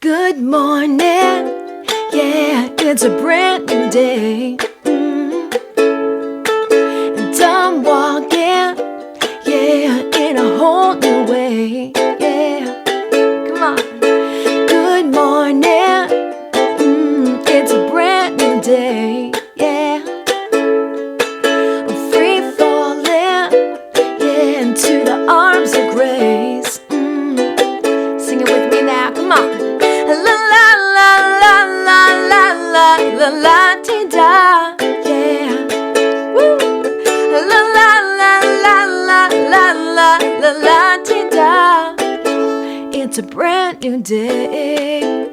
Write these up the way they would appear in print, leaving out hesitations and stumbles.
Good morning, yeah, it's a brand new day. And I'm walking, yeah, in a whole new way, yeah. Come on. Good morning, it's a brand new day, yeah. I'm free falling, yeah, into the arms of grace. Sing it with me now, come on. La la la la la la la la la ti da, yeah. Woo. La la la la la la la la la ti da. It's a brand new day.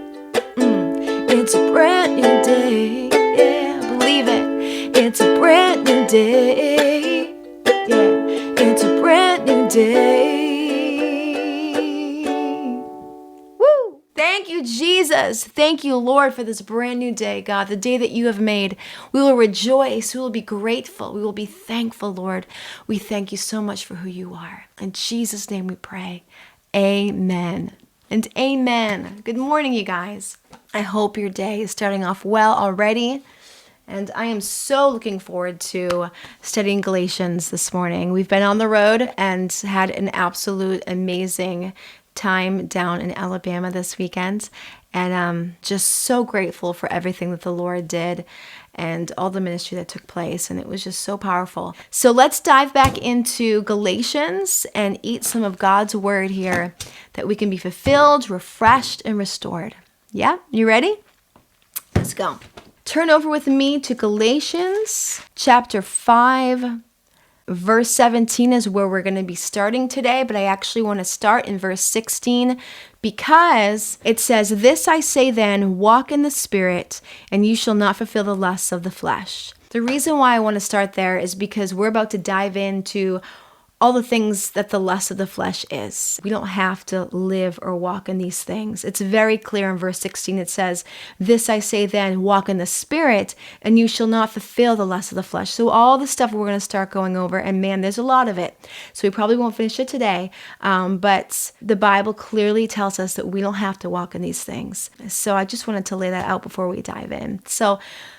It's a brand new day. Yeah, believe it. It's a brand new day. Yeah, it's a brand new day. Thank you, Jesus. Thank you, Lord, for this brand new day, God, the day that you have made. We will rejoice. We will be grateful. We will be thankful, Lord. We thank you so much for who you are. In Jesus' name we pray. Amen and amen. Good morning, you guys. I hope your day is starting off well already. And I am so looking forward to studying Galatians this morning. We've been on the road and had an absolute amazing time down in Alabama this weekend, and I'm just so grateful for everything that the Lord did and all the ministry that took place, and it was just so powerful. So let's dive back into Galatians and eat some of God's word here that we can be fulfilled, refreshed, and restored. Yeah, you ready? Let's go. Turn over with me to Galatians chapter 5. Verse 17 is where we're going to be starting today, but I actually want to start in verse 16 because it says, "This I say then, walk in the Spirit, and you shall not fulfill the lusts of the flesh." The reason why I want to start there is because we're about to dive into all the things that the lust of the flesh is. We don't have to live or walk in these things. It's very clear in verse 16. It says, "This I say then, walk in the Spirit, and you shall not fulfill the lust of the flesh." So all the stuff we're going to start going over, and man, there's a lot of it. So we probably won't finish it today, but the Bible clearly tells us that we don't have to walk in these things. So I just wanted to lay that out before we dive in. So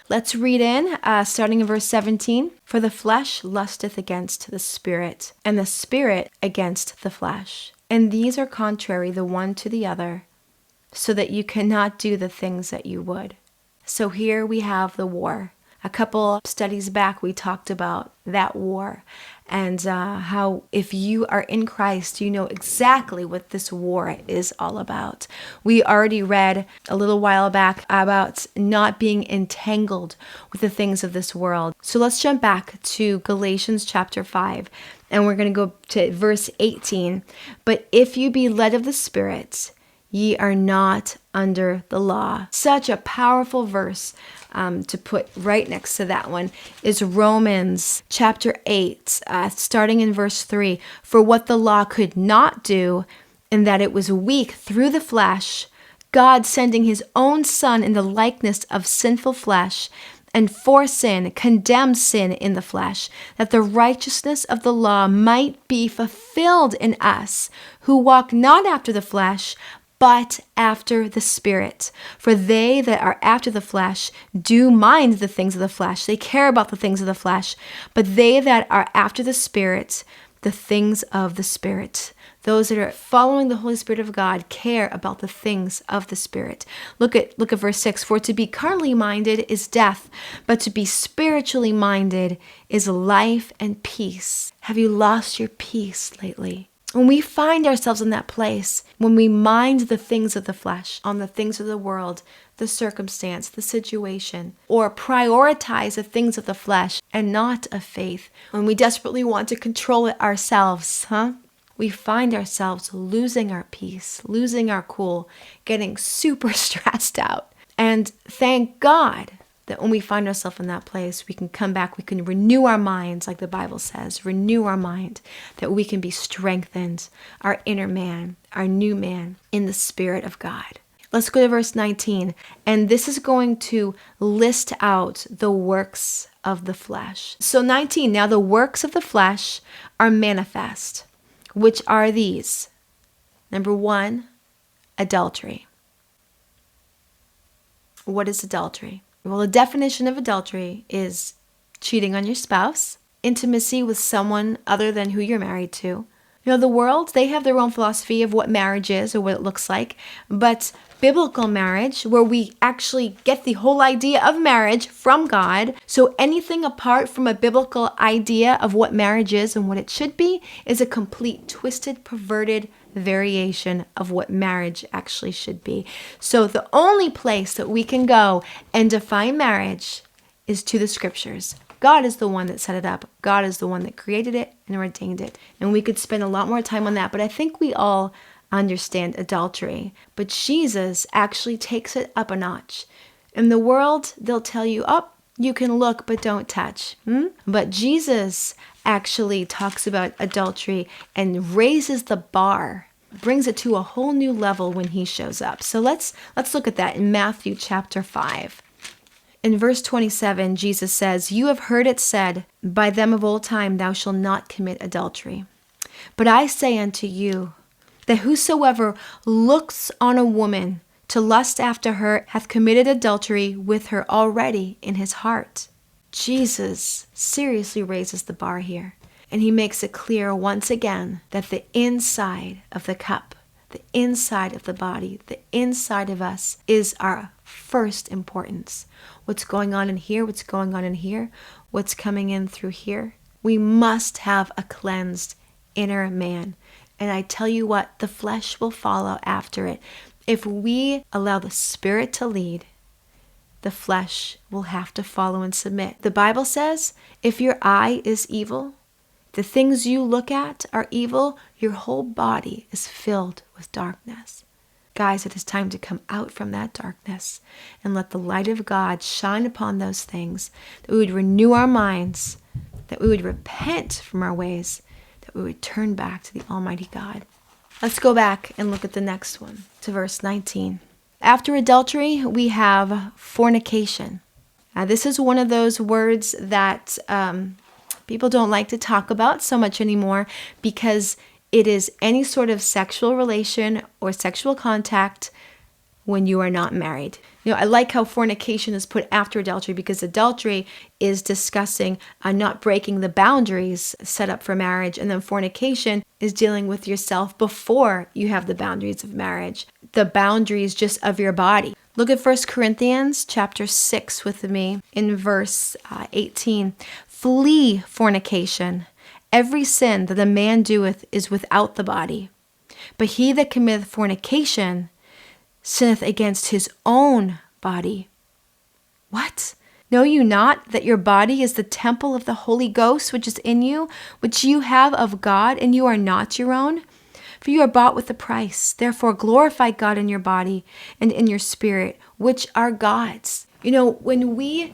let's read in, starting in verse 17. "For the flesh lusteth against the Spirit, and the Spirit against the flesh. And these are contrary the one to the other, so that you cannot do the things that you would." So here we have the war. A couple studies back, we talked about that war and how if you are in Christ, you know exactly what this war is all about. We already read a little while back about not being entangled with the things of this world. So let's jump back to Galatians chapter 5, and we're going to go to verse 18. "But if you be led of the Spirit, ye are not under the law." Such a powerful verse to put right next to that one is Romans chapter 8, starting in verse 3. "For what the law could not do, in that it was weak through the flesh, God sending his own Son in the likeness of sinful flesh, and for sin condemned sin in the flesh, that the righteousness of the law might be fulfilled in us, who walk not after the flesh, but after the Spirit. For they that are after the flesh do mind the things of the flesh." They care about the things of the flesh. "But they that are after the Spirit, the things of the Spirit." Those that are following the Holy Spirit of God care about the things of the Spirit. Look at verse 6. "For to be carnally minded is death, but to be spiritually minded is life and peace." Have you lost your peace lately? When we find ourselves in that place, when we mind the things of the flesh, on the things of the world, the circumstance, the situation, or prioritize the things of the flesh and not of faith, when we desperately want to control it ourselves, we find ourselves losing our peace, losing our cool, getting super stressed out. And thank God that when we find ourselves in that place, we can come back, we can renew our minds, like the Bible says, renew our mind, that we can be strengthened, our inner man, our new man, in the Spirit of God. Let's go to verse 19. And this is going to list out the works of the flesh. So 19, "Now the works of the flesh are manifest, which are these. Number 1, adultery. What is adultery? Well, the definition of adultery is cheating on your spouse, intimacy with someone other than who you're married to. The world, they have their own philosophy of what marriage is or what it looks like, but biblical marriage, where we actually get the whole idea of marriage from God, so anything apart from a biblical idea of what marriage is and what it should be is a complete twisted, perverted variation of what marriage actually should be. So the only place that we can go and define marriage is to the scriptures. God is the one that set it up. God is the one that created it and ordained it. And we could spend a lot more time on that, but I think we all understand adultery. But Jesus actually takes it up a notch. In the world, they'll tell you, oh, you can look, but don't touch. But Jesus actually talks about adultery and raises the bar, brings it to a whole new level when he shows up. So let's look at that in Matthew chapter 5. In verse 27, Jesus says, "You have heard it said by them of old time, thou shalt not commit adultery. But I say unto you, that whosoever looks on a woman to lust after her hath committed adultery with her already in his heart." Jesus seriously raises the bar here. And he makes it clear once again that the inside of the cup, the inside of the body, the inside of us is our first importance. What's going on in here, what's going on in here, what's coming in through here. We must have a cleansed inner man. And I tell you what, the flesh will follow after it. If we allow the Spirit to lead, the flesh will have to follow and submit. The Bible says, if your eye is evil, the things you look at are evil, your whole body is filled with darkness. Guys, it is time to come out from that darkness and let the light of God shine upon those things, that we would renew our minds, that we would repent from our ways, that we would turn back to the Almighty God. Let's go back and look at the next one, to verse 19. After adultery, we have fornication. This is one of those words that people don't like to talk about so much anymore, because it is any sort of sexual relation or sexual contact when you are not married. I like how fornication is put after adultery, because adultery is discussing not breaking the boundaries set up for marriage, and then fornication is dealing with yourself before you have the boundaries of marriage, the boundaries just of your body. Look at 1 Corinthians chapter 6 with me in verse 18. "Flee fornication. Every sin that a man doeth is without the body. But he that committeth fornication sinneth against his own body." What? Know you not that your body is the temple of the Holy Ghost which is in you, which you have of God, and you are not your own? For you are bought with a price. Therefore glorify God in your body and in your spirit, which are God's. When we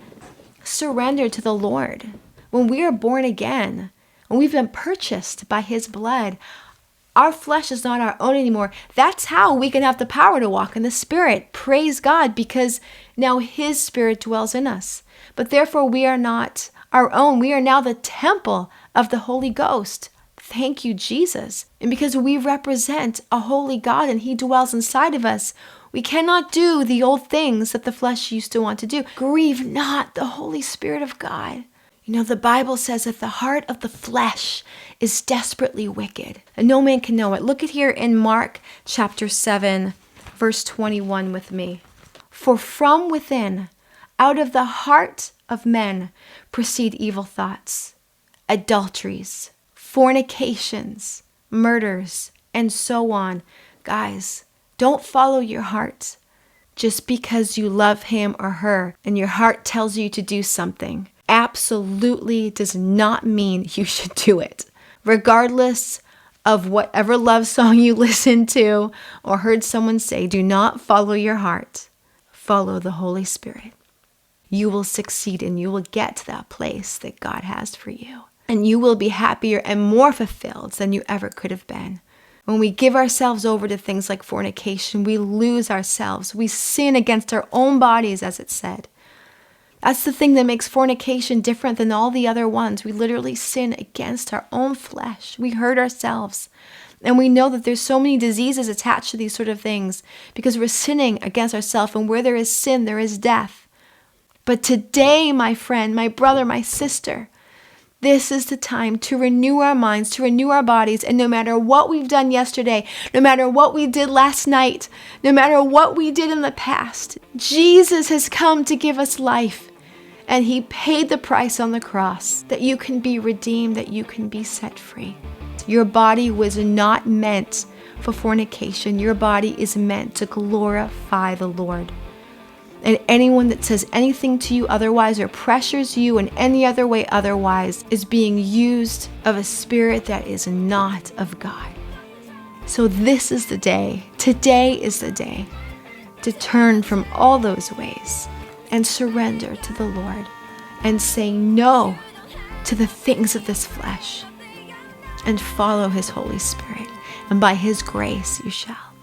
surrender to the Lord, when we are born again, when we've been purchased by his blood, our flesh is not our own anymore. That's how we can have the power to walk in the Spirit. Praise God, because now his Spirit dwells in us. But therefore we are not our own. We are now the temple of the Holy Ghost. Thank you, Jesus. And because we represent a holy God and he dwells inside of us, we cannot do the old things that the flesh used to want to do. Grieve not the Holy Spirit of God. The Bible says that the heart of the flesh is desperately wicked, and no man can know it. Look at here in Mark chapter 7, verse 21 with me. "For from within, out of the heart of men, proceed evil thoughts, adulteries, fornications, murders, and so on." Guys, don't follow your heart just because you love him or her and your heart tells you to do something. Absolutely does not mean you should do it. Regardless of whatever love song you listened to or heard someone say, do not follow your heart. Follow the Holy Spirit. You will succeed and you will get to that place that God has for you. And you will be happier and more fulfilled than you ever could have been. When we give ourselves over to things like fornication, we lose ourselves. We sin against our own bodies, as it said. That's the thing that makes fornication different than all the other ones. We literally sin against our own flesh. We hurt ourselves. And we know that there's so many diseases attached to these sort of things because we're sinning against ourselves. And where there is sin, there is death. But today, my friend, my brother, my sister, this is the time to renew our minds, to renew our bodies. And no matter what we've done yesterday, no matter what we did last night, no matter what we did in the past, Jesus has come to give us life. And he paid the price on the cross that you can be redeemed, that you can be set free. Your body was not meant for fornication. Your body is meant to glorify the Lord. And anyone that says anything to you otherwise or pressures you in any other way otherwise is being used of a spirit that is not of God. So this is the day, today is the day to turn from all those ways and surrender to the Lord and say no to the things of this flesh and follow his Holy Spirit. And by his grace you shall.